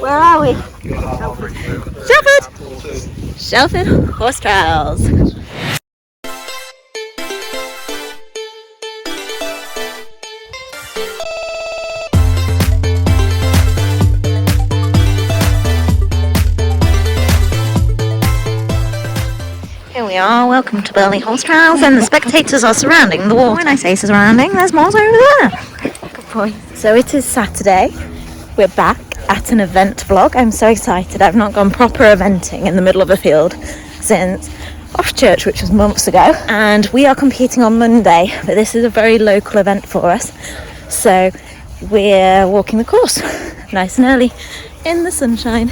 Where are we? Shelford! Shelford Horse Trials. Here we are, welcome to Burnley Horse Trials, and the spectators are surrounding the wall. When I say surrounding, there's more over there. Good point. So it is Saturday. We're back at an event vlog. I'm so excited. I've not gone proper eventing in the middle of a field since off church, which was months ago. And we are competing on Monday, but this is a very local event for us. So we're walking the course nice and early in the sunshine.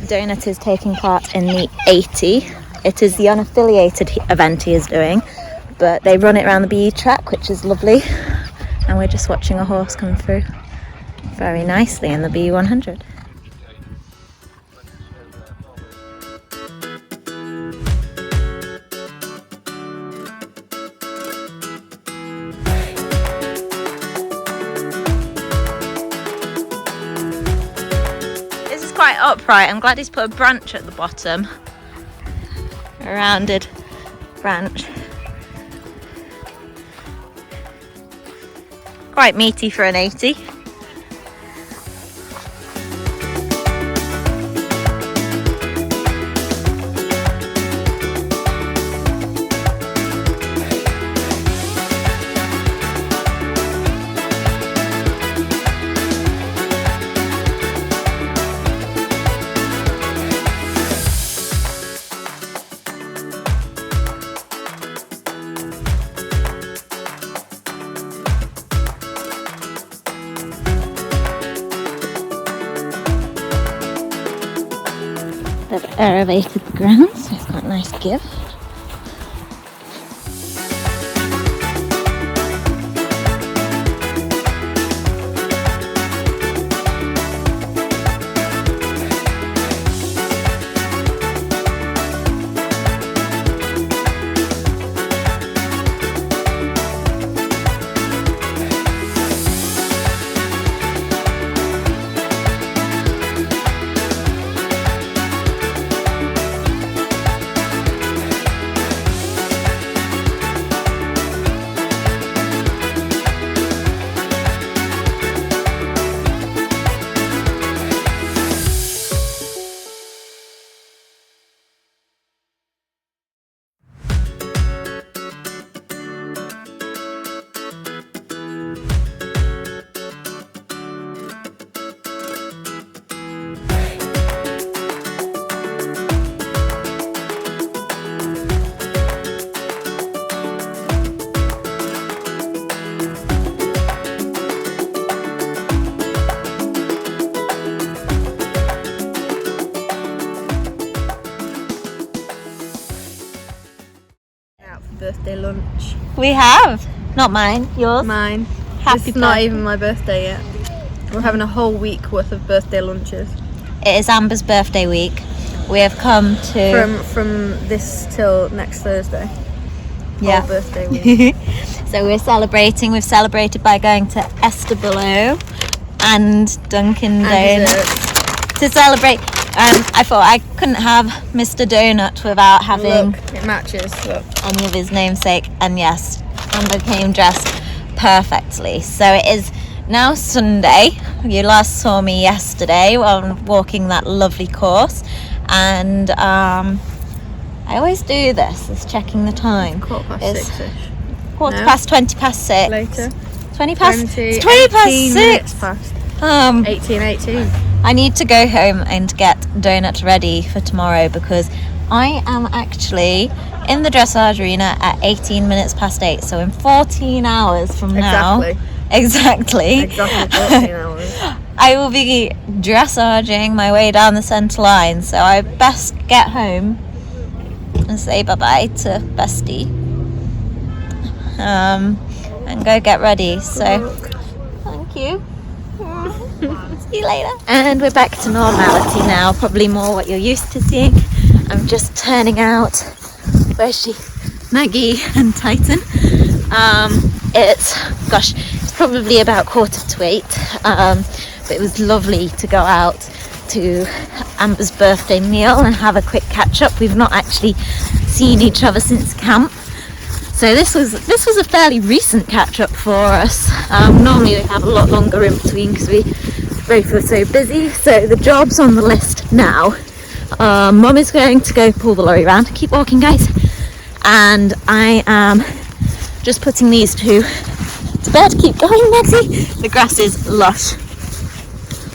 Donut is taking part in the 80. It is the unaffiliated event he is doing, but they run it around the BE track, which is lovely. And we're just watching a horse come through very nicely in the BE 100. This is quite upright. I'm glad he's put a branch at the bottom. A rounded branch. Quite meaty for an 80. They've aerated the ground, so it's got a nice give. Birthday lunch. We have. Not mine, yours. Mine. Happy It's not birthday. even my birthday yet. We're having a whole week worth of birthday lunches. It is Amber's birthday week. We have come to... From this till next Thursday. Yeah. Whole birthday week. So we're celebrating. We've celebrated by going to Estabilo and Dunkin' Donuts to celebrate. I thought I couldn't have Mr. Donut without having Look, it matches. Look. any of his namesake, and yes, Amber came dressed perfectly. So it is now Sunday. You last saw me yesterday while walking that lovely course, and I always do this. Is checking the time. Quarter past It's 6-ish. quarter No. past 20 past 6. Later. 20 past. 20, It's 20 past 18 6. minutes past. 18. I need to go home and get Donut ready for tomorrow because I am actually in the dressage arena at 18 minutes past 8. So in 14 hours from now, exactly 14 hours. I will be dressaging my way down the centre line. So I best get home and say bye-bye to Bestie and go get ready. So thank you. See you later. And we're back to normality now, probably more what you're used to seeing. I'm just turning out, where's she? Maggie and Titan. It's probably about 7:45, but it was lovely to go out to Amber's birthday meal and have a quick catch up. We've not actually seen each other since camp, so this was a fairly recent catch up for us. Normally we have a lot longer in between because we both were so busy. So the jobs on the list now, Mum is going to go pull the lorry around. Keep walking, guys. And I am just putting these two to bed. Keep going, Maxie. The grass is lush.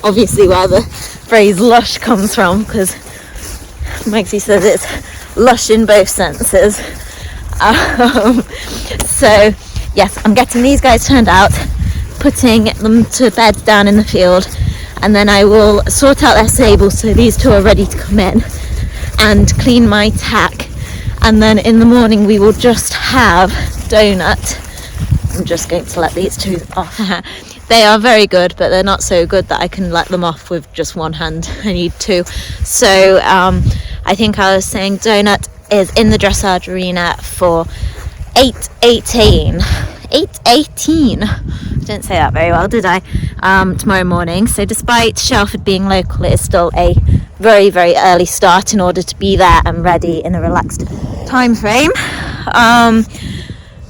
Obviously where the phrase lush comes from, because Maxie says it's lush in both senses. So yes, I'm getting these guys turned out, putting them to bed down in the field, and then I will sort out their stables so these two are ready to come in, and clean my tack. And then in the morning we will just have Donut. I'm just going to let these two off. They are very good, but they're not so good that I can let them off with just one hand. I need two. So I think I was saying Donut is in the dressage arena for 8:18. 8:18. Didn't say that very well, did I? Tomorrow morning. So despite Shelford being local, it is still a very, very early start in order to be there and ready in a relaxed time frame.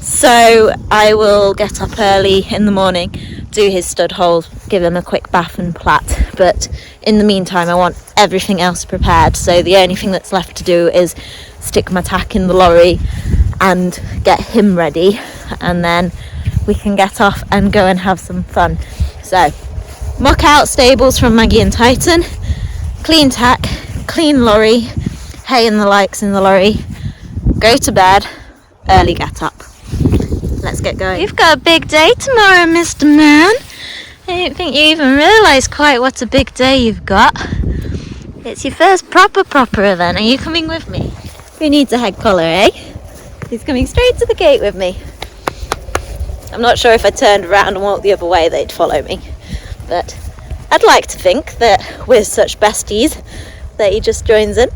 So I will get up early in the morning, do his stud hole, give him a quick bath and plait. But in the meantime, I want everything else prepared. So the only thing that's left to do is stick my tack in the lorry and get him ready, and then we can get off and go and have some fun. So muck out stables from Maggie and Titan, clean tack, clean lorry, hay and the likes in the lorry, go to bed, early get up. Let's get going. You've got a big day tomorrow, Mr. Man. I don't think you even realise quite what a big day you've got. It's your first proper event. Are you coming with me? Who needs a head collar, eh? He's coming straight to the gate with me. I'm not sure if I turned around and walked the other way they'd follow me, but I'd like to think that we're such besties that he just joins in.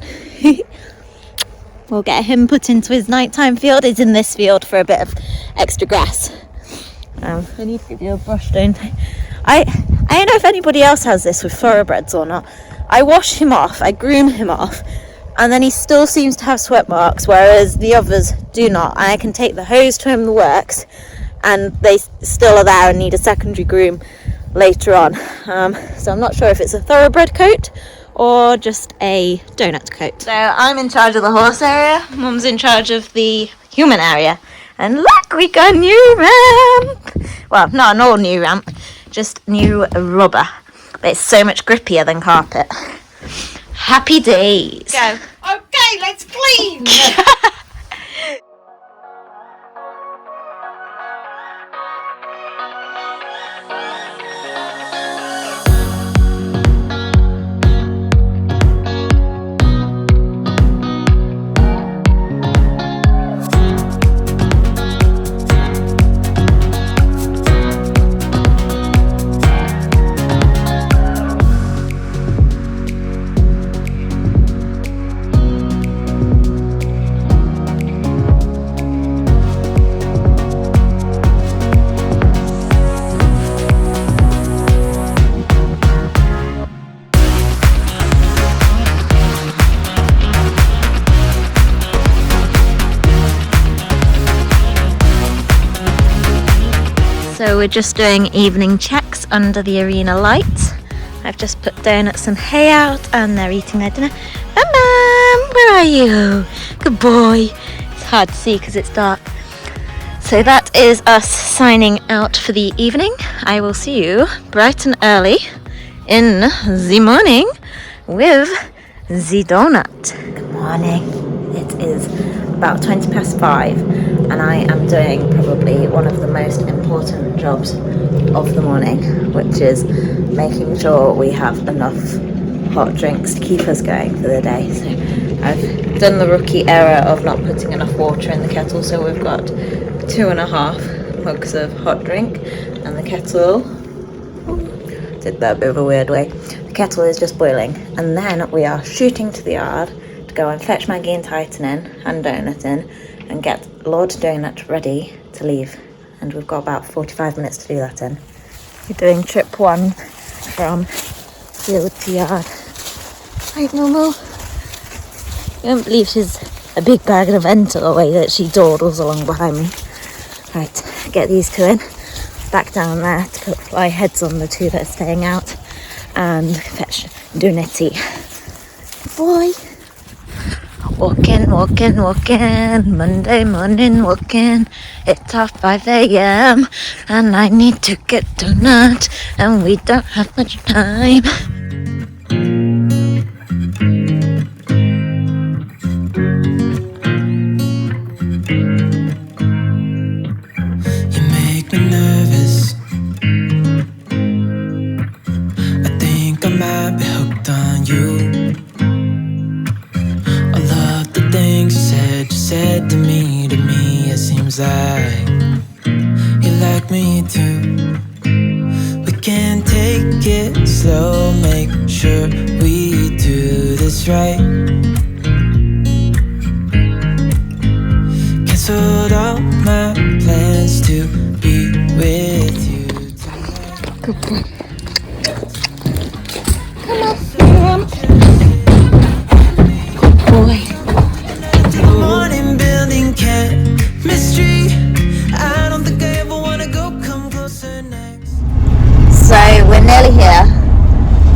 We'll get him put into his nighttime field. He's in this field for a bit of extra grass. I need to give you a brush, don't I? I don't know if anybody else has this with thoroughbreds or not. I wash him off, I groom him off, and then he still seems to have sweat marks, whereas the others do not. I can take the hose to him, the works, and they still are there and need a secondary groom later on. So I'm not sure if it's a thoroughbred coat or just a donut coat. So I'm in charge of the horse area, Mum's in charge of the human area. And look, we got a new ramp! Well, not an all new ramp, just new rubber. But it's so much grippier than carpet. Happy days! Go. Okay, let's clean! So we're just doing evening checks under the arena lights. I've just put donuts and hay out and they're eating their dinner. Mum, where are you? Good boy. It's hard to see because it's dark. So that is us signing out for the evening. I will see you bright and early in the morning with the donut. Good morning. It is about 20 past 5 and I am doing probably one of the most important jobs of the morning, which is making sure we have enough hot drinks to keep us going for the day. So I've done the rookie error of not putting enough water in the kettle, so we've got 2.5 mugs of hot drink, and the kettle did that a bit of a weird way. The kettle is just boiling, and then we are shooting to the yard to go and fetch Maggie and Titan in and Donut in and get Lord Donut ready to leave, and we've got about 45 minutes to do that in. We're doing trip 1 from field to yard. Right, Momo. You don't believe she's a big bag of enter the way that she dawdles along behind me. Right, get these two in. Back down there to put fly heads on the two that are staying out. And fetch Donetty. Boy. Walking, Monday morning walking. It's half 5 a.m. and I need to get donut, and we don't have much time. You make me nervous. I think I might be hooked on you. All of the things you said to me, it seems like you like me too. We can take it slow, make sure we do this right. Canceled all my plans to be with you tonight. Good boy. Boy. Morning building chemistry. I don't think I ever wanna go come closer next. So we're nearly here.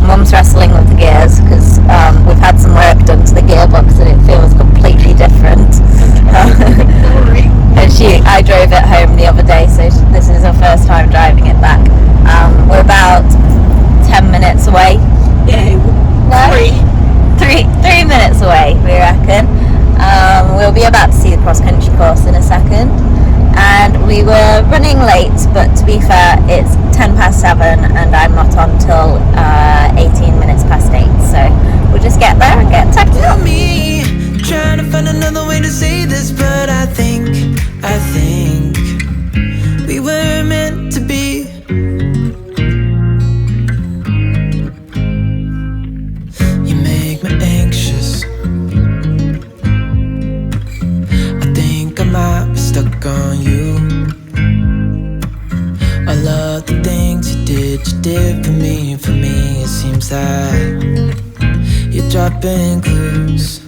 Mum's wrestling with the gears because we've had some work done to the gearbox and it feels completely different. And I drove it home the other day, so this is her first time driving it back. We're about 10 minutes away. Yeah, No? 3 minutes away, we reckon. We'll be about to see the cross-country course in a second. And we were running late, but to be fair, it's 7 and I'm not on till 18 minutes past 8. So we'll just get there and get tucked Tell up. me, trying to find another way to say this, but I think we were meant to be. You make me anxious. I think I might be stuck on you. I love the things you did for me, it seems like you're dropping clues.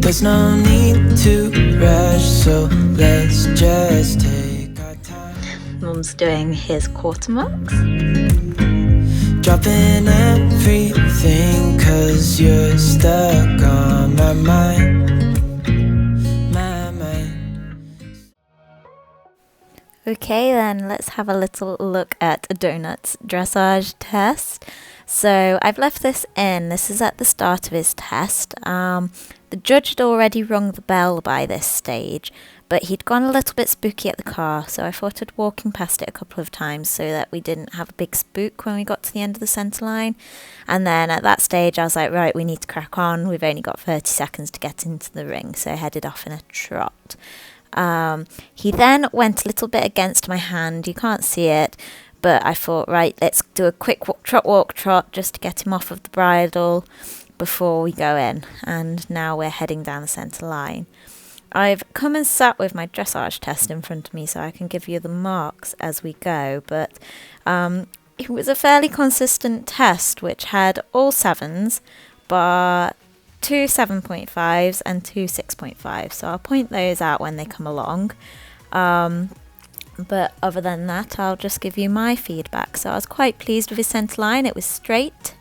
There's no need to rush, so let's just take our time. Mum's doing his quarter marks. Dropping everything, 'cause you're stuck on my mind. Okay, then let's have a little look at Donut's dressage test. So I've left this in. This is at the start of his test. The judge had already rung the bell by this stage, but he'd gone a little bit spooky at the car, so I thought I'd walk him past it a couple of times so that we didn't have a big spook when we got to the end of the centre line. And then at that stage I was like, right, we need to crack on. We've only got 30 seconds to get into the ring, so I headed off in a trot. He then went a little bit against my hand. You can't see it, but I thought, right, let's do a quick walk, trot, just to get him off of the bridle before we go in. And now we're heading down the centre line. I've come and sat with my dressage test in front of me so I can give you the marks as we go, but it was a fairly consistent test which had all 7s, but 2 7.5s and 2 6.5s, so I'll point those out when they come along. But other than that, I'll just give you my feedback. So I was quite pleased with his centre line. It was straight,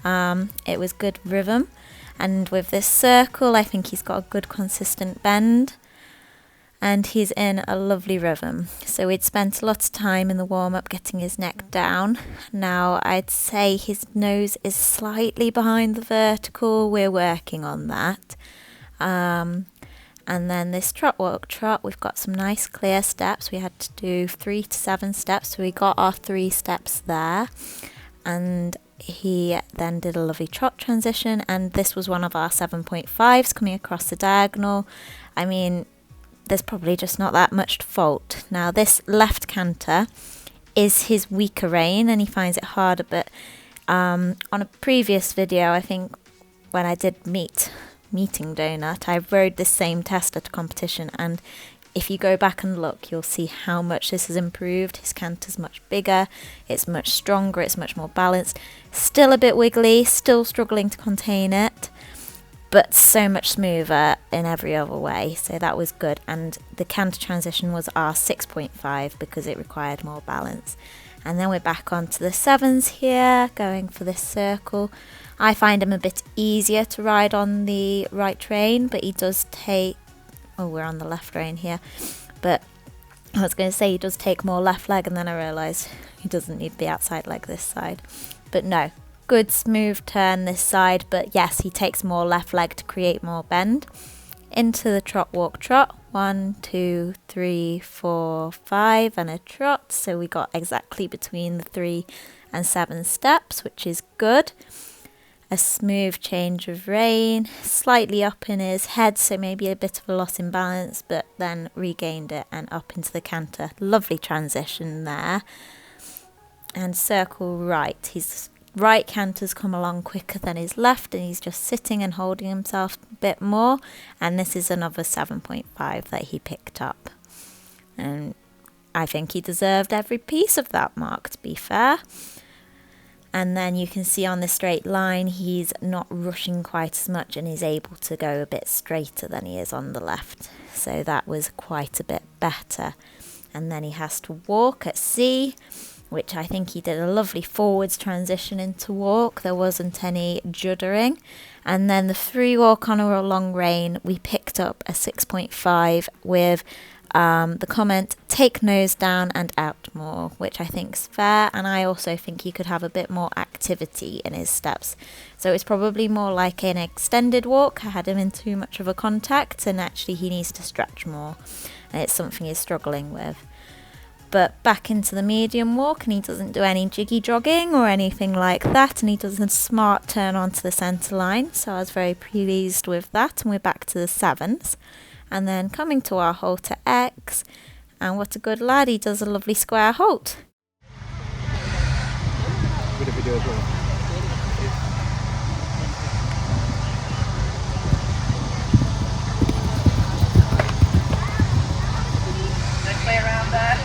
it was good rhythm, and with this circle I think he's got a good consistent bend, and he's in a lovely rhythm. So we'd spent a lot of time in the warm-up getting his neck down. Now I'd say his nose is slightly behind the vertical. We're working on that. And then this trot walk trot, we've got some nice clear steps. We had to do 3 to 7 steps, so we got our 3 steps there. And he then did a lovely trot transition, and this was one of our 7.5s coming across the diagonal. I mean, there's probably just not that much to fault. Now this left canter is his weaker rein and he finds it harder, but on a previous video, I think when I did meeting Donut, I rode this same test at a competition, and if you go back and look, you'll see how much this has improved. His canter's much bigger, it's much stronger, it's much more balanced. Still a bit wiggly, still struggling to contain it, but so much smoother in every other way, so that was good. And the canter transition was our 6.5 because it required more balance. And then we're back onto the 7s here, going for this circle. I find him a bit easier to ride on the right rein, but he does take, oh, we're on the left rein here, but I was going to say he does take more left leg, and then I realised he doesn't need the outside leg this side. But no, good smooth turn this side, but yes, he takes more left leg to create more bend. Into the trot, walk, trot. 1, 2, 3, 4, 5, and a trot. So we got exactly between the 3 and 7 steps, which is good. A smooth change of rein, slightly up in his head, so maybe a bit of a loss in balance, but then regained it and up into the canter. Lovely transition there. And circle right. His right canter's come along quicker than his left, and he's just sitting and holding himself a bit more. And this is another 7.5 that he picked up. And I think he deserved every piece of that mark, to be fair. And then you can see on the straight line, he's not rushing quite as much, and he's able to go a bit straighter than he is on the left. So that was quite a bit better. And then he has to walk at C, which I think he did a lovely forwards transition into walk. There wasn't any juddering. And then the 3 walk on a long rein, we picked up a 6.5 with the comment, take nose down and out more, which I think is fair. And I also think he could have a bit more activity in his steps. So it's probably more like an extended walk. I had him in too much of a contact, and actually he needs to stretch more. And it's something he's struggling with. But back into the medium walk, and he doesn't do any jiggy jogging or anything like that, and he does a smart turn onto the centre line, so I was very pleased with that. And we're back to the 7s, and then coming to our halter X, and what a good lad, he does a lovely square halt. Good video as well. Play around there.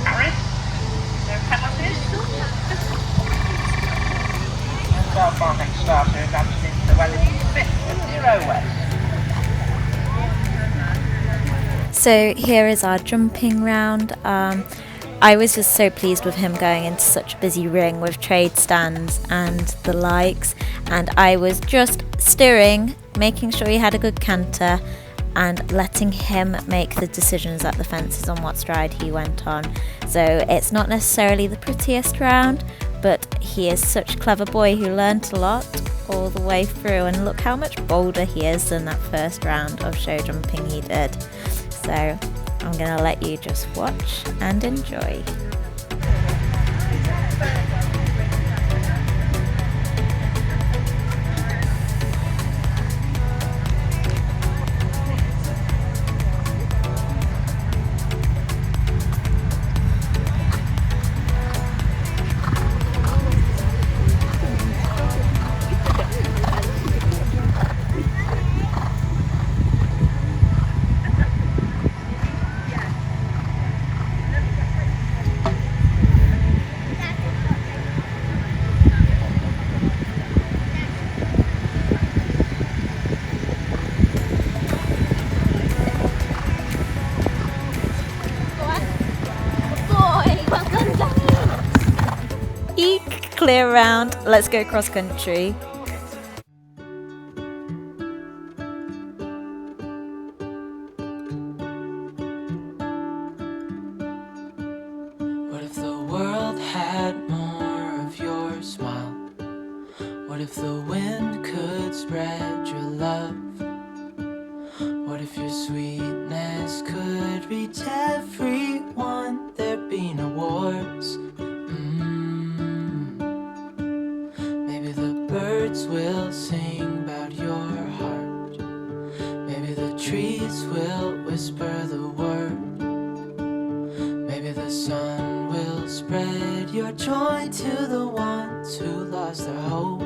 Aaron, no penalties. And our far next starter advanced into Wellington's 5th of 0 West. So here is our jumping round. I was just so pleased with him going into such a busy ring with trade stands and the likes, and I was just steering, making sure he had a good canter, and letting him make the decisions at the fences on what stride he went on. So it's not necessarily the prettiest round, but he is such a clever boy who learnt a lot all the way through, and look how much bolder he is than that first round of show jumping he did. So I'm going to let you just watch and enjoy. Clear round, let's go cross country. What if the world had more of your smile? What if the wind could spread your love? What if your sweetness could reach everyone? There'd be no wars. Maybe the birds will sing about your heart. Maybe the trees will whisper the word. Maybe the sun will spread your joy to the ones who lost their hope.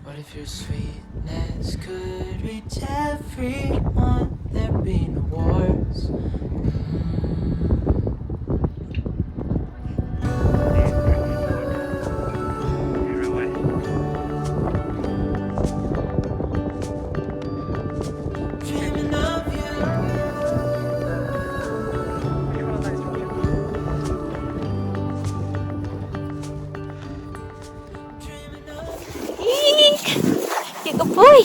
What if your sweetness could reach everyone? There'd be no wars. Dreaming of you. Eek! You good boy.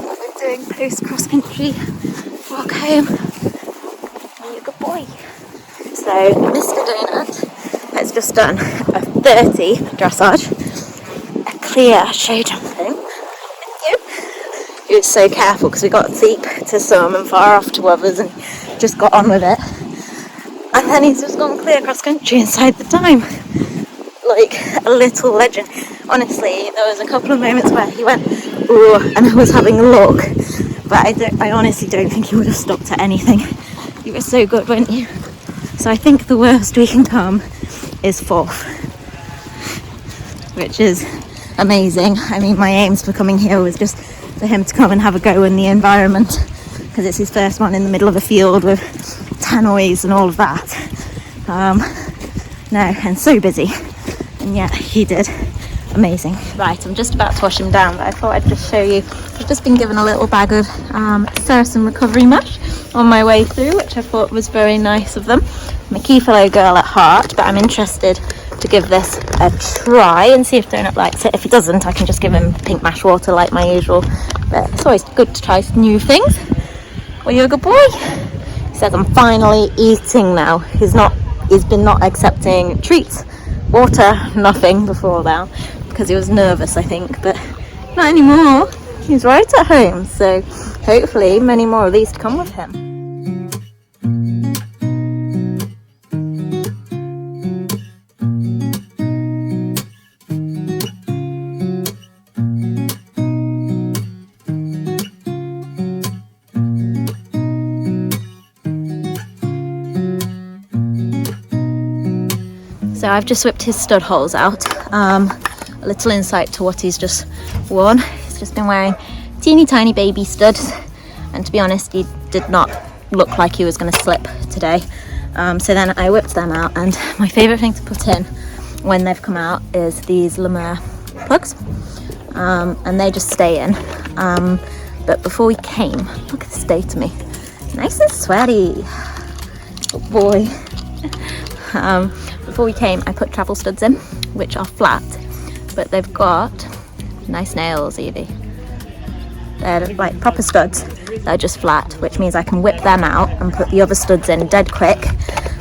We're doing post-cross country walk home. You good boy. So Mr. Donut has just done a 30 dressage, a clear show jumping. He was so careful because we got deep to some and far off to others and just got on with it. And then he's just gone clear cross country inside the time. Like a little legend. Honestly, there was a couple of moments where he went, ooh, and I was having a look. But I honestly don't think he would have stopped at anything. You were so good, weren't you? So I think the worst we can come is 4th. Which is amazing. I mean, my aims for coming here was just for him to come and have a go in the environment. Because it's his first one in the middle of a field with tannoys and all of that. No, and so busy. And yet he did amazing. Right, I'm just about to wash him down, but I thought I'd just show you. I've just been given a little bag of Saracen recovery mash on my way through, which I thought was very nice of them. I'm a key fellow girl at heart, but I'm interested to give this a try and see if Donut likes it. If he doesn't, I can just give him pink mash water like my usual. But it's always good to try new things. Well, you're a good boy. He says I'm finally eating now. He's been not accepting treats, water, nothing before now, because he was nervous, I think, but not anymore. He's right at home, so hopefully many more of these to come with him. So I've just whipped his stud holes out. A little insight to what he's just worn. He's just been wearing teeny tiny baby studs, and to be honest, he did not look like he was going to slip today. So then I whipped them out, and my favourite thing to put in when they've come out is these Lemur plugs, and they just stay in. But before we came, look at the state of me, nice and sweaty. Good boy. Before we came, I put travel studs in, which are flat, but they've got nice nails, Evie. They're like proper studs. They're just flat, which means I can whip them out and put the other studs in dead quick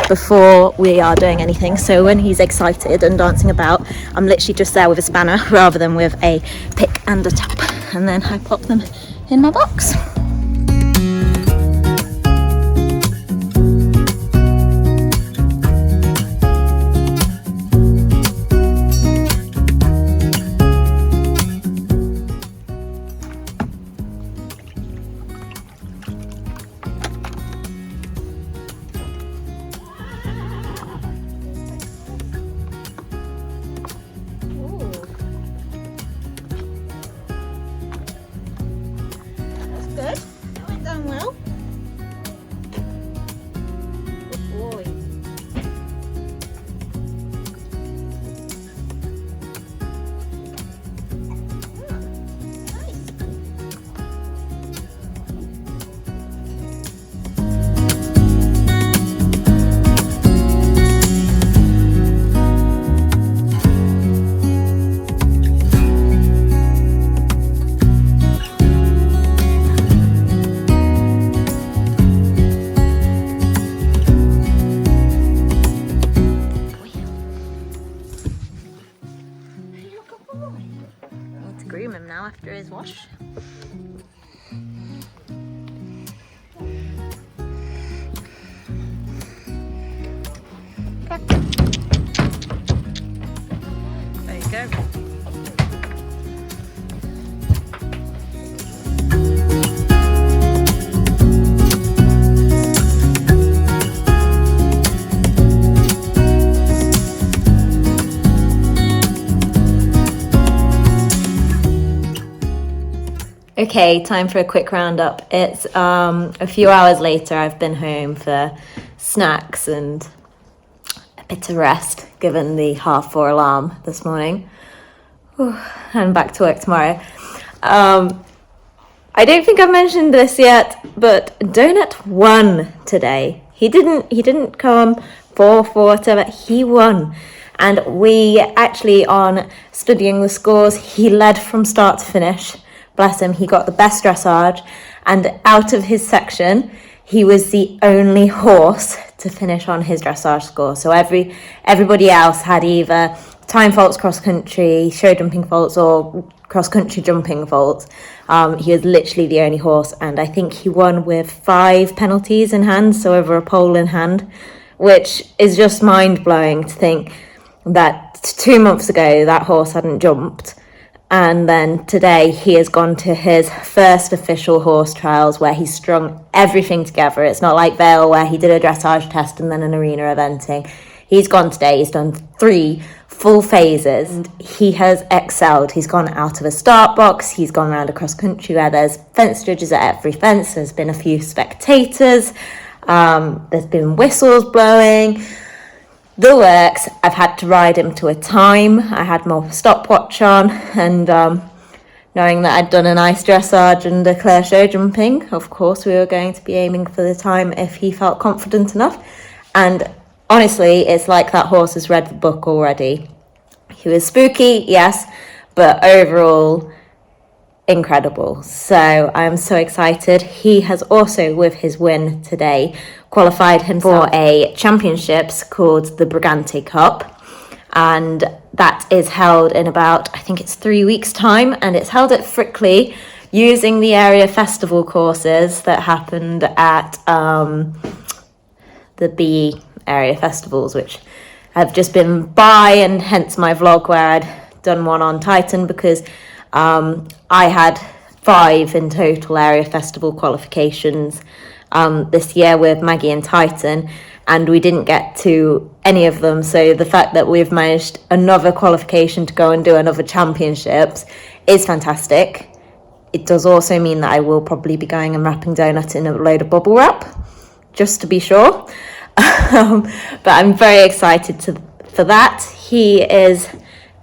before we are doing anything. So when he's excited and dancing about, I'm literally just there with a spanner rather than with a pick and a tap. And then I pop them in my box. Good. That went down well. Good boy. Nice. Need to groom him now after his wash. Okay. There you go. Okay, time for a quick roundup. It's a few hours later. I've been home for snacks and a bit of rest, given the 4:30 alarm this morning. Whew, and back to work tomorrow. I don't think I've mentioned this yet, but Donut won today. He didn't come fourth or whatever. He won. And we actually, on studying the scores, he led from start to finish. Bless him, he got the best dressage. And out of his section, he was the only horse to finish on his dressage score. So everybody else had either time faults cross country, show jumping faults, or cross country jumping faults. He was literally the only horse, and I think he won with 5 penalties in hand, so over a pole in hand, which is just mind blowing to think that 2 months ago that horse hadn't jumped, and then today he has gone to his first official horse trials where he's strung everything together. It's not like Vale where he did a dressage test and then an arena eventing. He's gone today, he's done 3 full phases, and he has excelled. He's gone out of a start box, he's gone around across country where there's fence judges at every fence, there's been a few spectators, there's been whistles blowing, the works. I've had to ride him to a time. I had my stopwatch on, and knowing that I'd done a nice dressage and a clear show jumping, of course we were going to be aiming for the time if he felt confident enough. And honestly, it's like that horse has read the book already. He was spooky, yes, but overall incredible. So I'm so excited. He has also, with his win today, qualified himself for a championships called the Brigante Cup, and that is held in about, I think it's 3 weeks time, and it's held at Frickley using the area festival courses that happened at the BE area festivals, which have just been by, and hence my vlog where I'd done one on Titan, because I had 5 in total area festival qualifications this year with Maggie and Titan, and we didn't get to any of them. So the fact that we've managed another qualification to go and do another championships is fantastic. It does also mean that I will probably be going and wrapping Donut in a load of bubble wrap, just to be sure. But I'm very excited for that. He is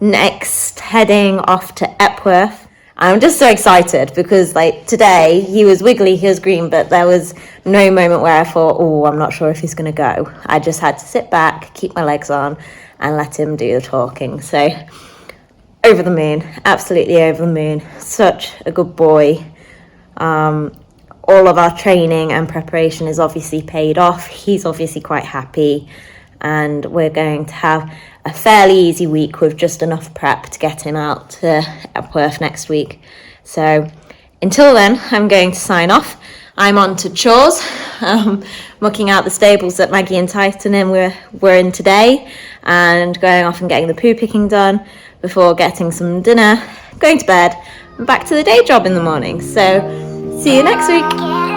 next heading off to Epworth. I'm just so excited because, like, today he was wiggly, he was green, but there was no moment where I thought, oh, I'm not sure if he's going to go. I just had to sit back, keep my legs on, and let him do the talking. So over the moon, absolutely over the moon. Such a good boy. All of our training and preparation is obviously paid off. He's obviously quite happy, and we're going to have a fairly easy week with just enough prep to get him out to Epworth next week. So until then, I'm going to sign off. I'm on to chores, mucking out the stables that Maggie and Titan were in today, and going off and getting the poo picking done before getting some dinner, going to bed, and back to the day job in the morning. So see you next week.